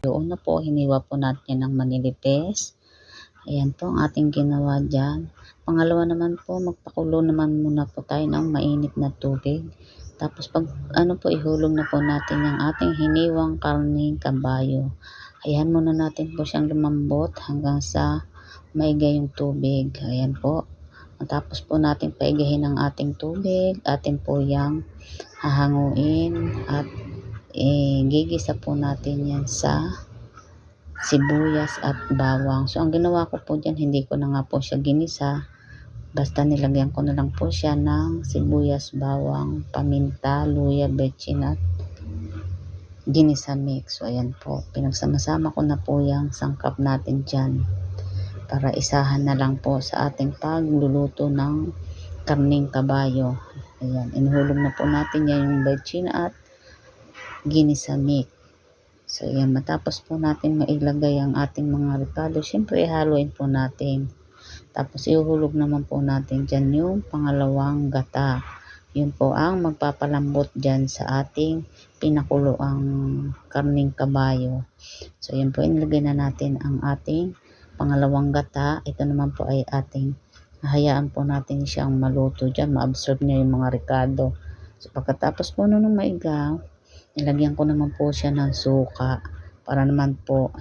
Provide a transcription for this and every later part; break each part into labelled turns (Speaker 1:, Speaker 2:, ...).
Speaker 1: Una po, hiniwa po natin yan ng manilipis. Ayan po ang ating ginawa dyan. Pangalawa naman po, magpakulo naman muna po tayo ng mainit na tubig. Tapos pag ihulog na po natin yung ating hiniwang karning kabayo. Ayan muna natin po siyang lumambot hanggang sa maigay yung tubig. Ayan po. Matapos po natin paigahin ang ating tubig, atin po yang hahanguin at gigisa po natin yan sa sibuyas at bawang. So ang ginawa ko po dyan, hindi ko na nga po siya ginisa. Basta nilagyan ko na lang po siya ng sibuyas, bawang, paminta, luya, betchin at ginisa mix. So ayan po, pinagsama-sama ko na po yung sangkap natin dyan para isahan na lang po sa ating pagluluto ng karning kabayo. Ayan, inuhulog na po natin yan yung betchin at ginisa mix. So ayan, matapos po natin mailagay ang ating mga ricado, syempre haluin po natin. Tapos ihuhulog naman po natin dyan yung pangalawang gata. Yun po ang magpapalambot dyan sa ating pinakuloang karning kabayo. So yun po, inilagay na natin ang ating pangalawang gata. Ito naman po ay ating hayaan po natin siyang maluto dyan, ma-absorb niya yung mga ricado. So pagkatapos po nung maigaw, nilagyan ko naman po siya ng suka para naman po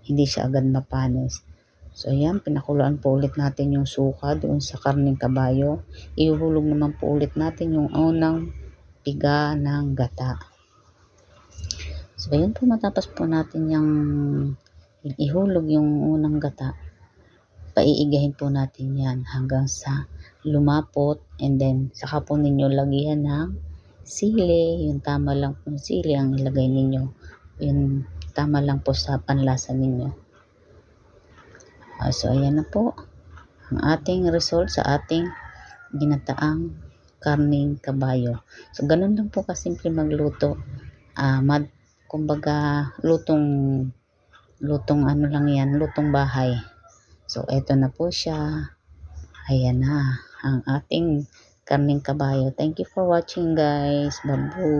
Speaker 1: hindi siya agad mapanis. So ayan, pinakuluan po ulit natin yung suka doon sa karning kabayo. Ihuhulog naman po ulit natin yung unang piga ng gata. So ayan po, matapos po natin yung ihulog yung unang gata, paiigahin po natin yan hanggang sa lumapot, and then saka po ninyo lagyan ng sili. Yung tama lang po sili ang ilagay ninyo. Yung tama lang po sa panlasa ninyo. So ayan na po ang ating result sa ating ginataang karning kabayo. So ganun lang po kasimple magluto. Kumbaga lutong lang yan, lutong bahay. So eto na po siya. Ayan na ang ating karning kabayo. Thank you for watching guys. Babu.